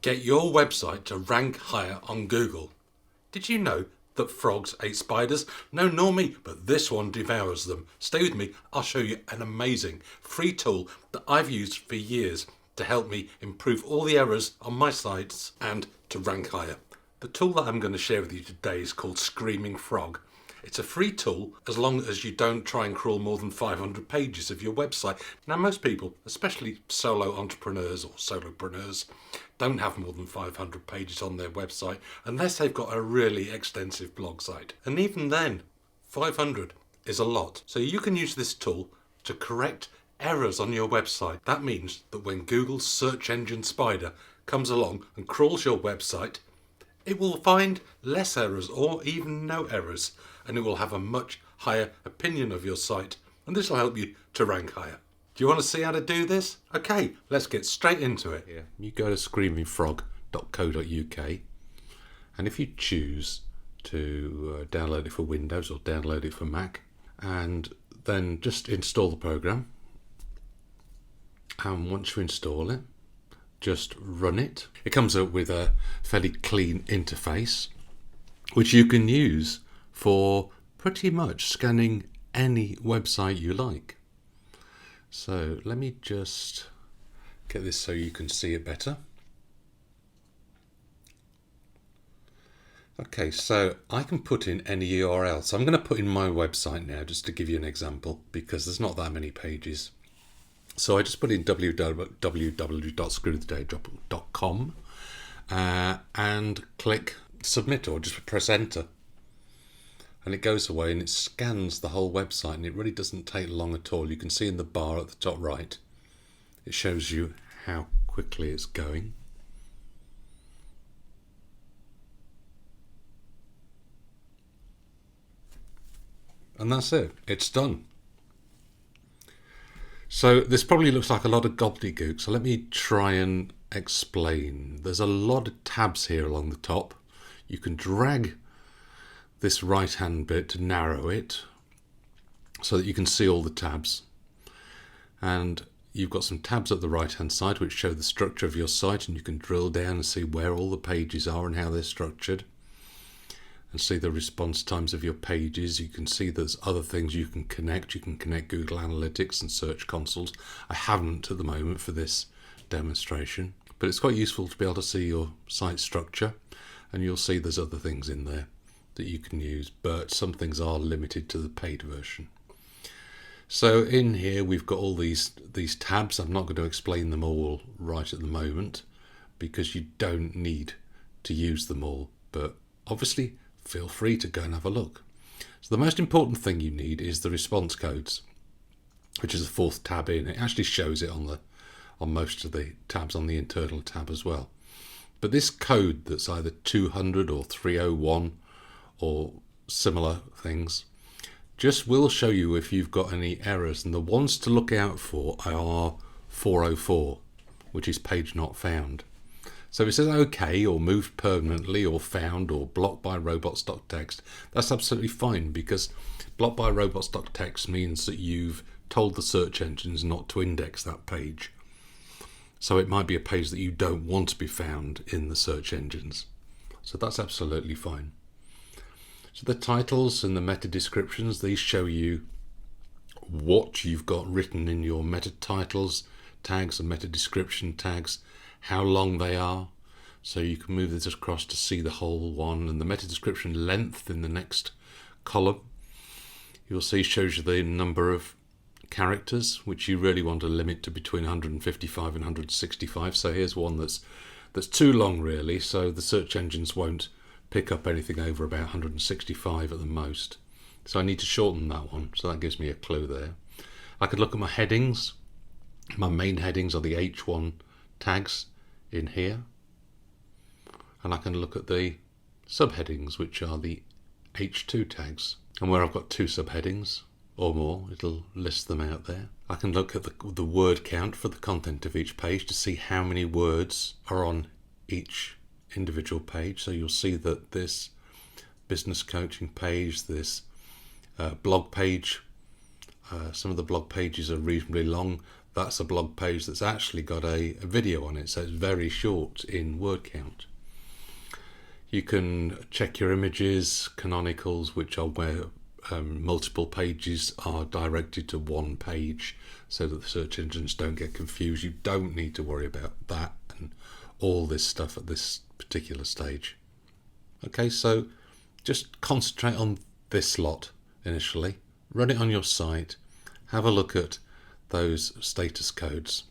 Get your website to rank higher on Google. Did you know that frogs ate spiders? No, nor me, but this one devours them. Stay with me, I'll show you an amazing free tool that I've used for years to help me improve all the errors on my sites and to rank higher. The tool that I'm going to share with you today is called Screaming Frog. It's a free tool as long as you don't try and crawl more than 500 pages of your website. Now, most people, especially solo entrepreneurs or solopreneurs, don't have more than 500 pages on their website unless they've got a really extensive blog site. And even then, 500 is a lot. So you can use this tool to correct errors on your website. That means that when Google's search engine spider comes along and crawls your website, it will find less errors or even no errors, and it will have a much higher opinion of your site, and this will help you to rank higher. Do you want to see how to do this? Okay, let's get straight into it. Here, you go to screamingfrog.co.uk, and if you choose to download it for Windows or download it for Mac, and then just install the program, and once you install it, just run it. It comes up with a fairly clean interface, which you can use for pretty much scanning any website you like. So let me just get this so you can see it better. Okay, so I can put in any URL. So I'm going to put in my website now just to give you an example, because there's not that many pages. So I just put in www.screwtheday.com and click submit, or just press enter. And it goes away and it scans the whole website, and it really doesn't take long at all. You can see in the bar at the top right, it shows you how quickly it's going. And that's it, it's done. So this probably looks like a lot of gobbledygook, so let me try and explain. There's a lot of tabs here along the top. You can drag this right hand bit to narrow it so that you can see all the tabs. And you've got some tabs at the right hand side which show the structure of your site, and you can drill down and see where all the pages are and how they're structured, and see the response times of your pages. You can see there's other things you can connect. You can connect Google Analytics and Search Consoles. I haven't at the moment for this demonstration, but it's quite useful to be able to see your site structure, and you'll see there's other things in there that you can use, but some things are limited to the paid version. So in here we've got all these tabs. I'm not going to explain them all right at the moment because you don't need to use them all, but obviously feel free to go and have a look. So the most important thing you need is the response codes, which is the fourth tab in. It actually shows it on most of the tabs on the internal tab as well. But this code that's either 200 or 301 or similar things just will show you if you've got any errors, and the ones to look out for are 404, which is page not found. So if it says OK or moved permanently or found or blocked by robots.txt, that's absolutely fine, because blocked by robots.txt means that you've told the search engines not to index that page. So it might be a page that you don't want to be found in the search engines. So that's absolutely fine. So the titles and the meta descriptions, these show you what you've got written in your meta titles tags and meta description tags, how long they are, so you can move this across to see the whole one, and the meta description length in the next column you'll see shows you the number of characters, which you really want to limit to between 155 and 165. So here's one that's too long really, so the search engines won't pick up anything over about 165 at the most. So I need to shorten that one, so that gives me a clue there. I could look at my headings. My main headings are the H1 tags in here, and I can look at the subheadings, which are the H2 tags, and where I've got two subheadings or more, it'll list them out there. I can look at the word count for the content of each page to see how many words are on each individual page. So you'll see that this business coaching page, this blog page, some of the blog pages are reasonably long. that's a blog page that's actually got a video on it, so it's very short in word count. You can check your images, canonicals, which are where multiple pages are directed to one page so that the search engines don't get confused. You don't need to worry about that and all this stuff at this particular stage. Okay, so just concentrate on this lot initially, run it on your site, have a look at those status codes.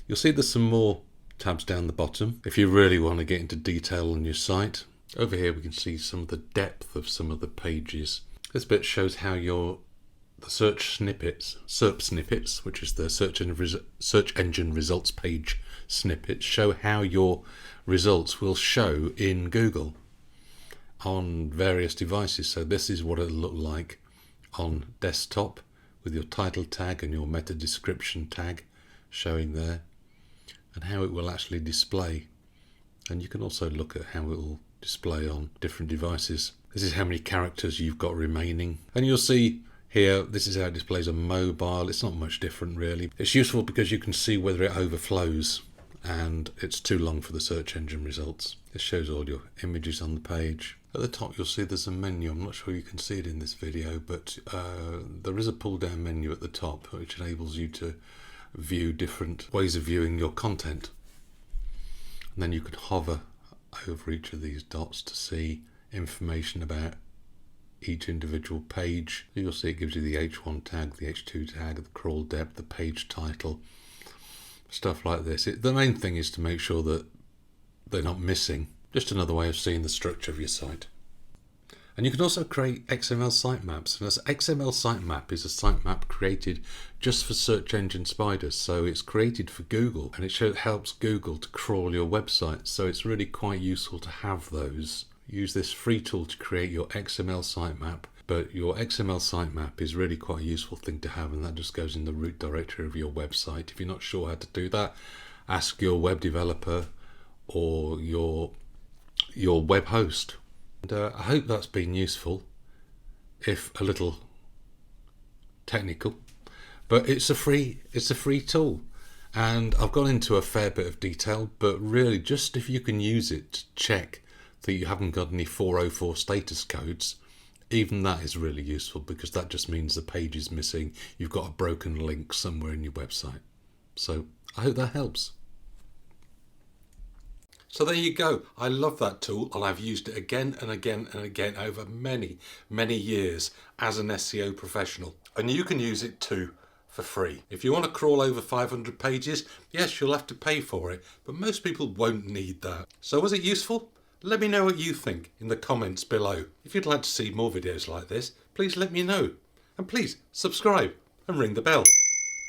You'll see there's some more tabs down the bottom if you really want to get into detail on your site. Over here we can see some of the depth of some of the pages. This bit shows how the search snippets, SERP snippets, which is the search engine results page snippets, show how your results will show in Google on various devices. So this is what it'll look like on desktop with your title tag and your meta description tag showing there, and how it will actually display. And you can also look at how it will display on different devices. This is how many characters you've got remaining, and you'll see here this is how it displays on mobile. It's not much different really. It's useful because you can see whether it overflows and it's too long for the search engine results. This shows all your images on the page. At the top you'll see there's a menu. I'm not sure you can see it in this video, but there is a pull down menu at the top which enables you to view different ways of viewing your content, and then you can hover over each of these dots to see information about each individual page. You'll see it gives you the H1 tag, the H2 tag, the crawl depth, the page title, stuff like this. The main thing is to make sure that they're not missing. Just another way of seeing the structure of your site. And you can also create XML sitemaps. And an XML sitemap is a sitemap created just for search engine spiders. So it's created for Google, and it helps Google to crawl your website. So it's really quite useful to have those. Use this free tool to create your XML sitemap. But your XML sitemap is really quite a useful thing to have, and that just goes in the root directory of your website. If you're not sure how to do that, ask your web developer or your web host. And I hope that's been useful, if a little technical, but it's a free tool, and I've gone into a fair bit of detail, but really just if you can use it to check that you haven't got any 404 status codes, even that is really useful, because that just means the page is missing, you've got a broken link somewhere in your website. So I hope that helps. So there you go. I love that tool, and I've used it again and again and again over many, many years as an SEO professional. And you can use it too for free. If you want to crawl over 500 pages, yes, you'll have to pay for it, but most people won't need that. So was it useful? Let me know what you think in the comments below. If you'd like to see more videos like this, please let me know. And please subscribe and ring the bell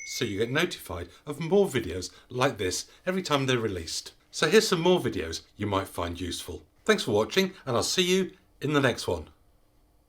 so you get notified of more videos like this every time they're released. So here's some more videos you might find useful. Thanks for watching, and I'll see you in the next one.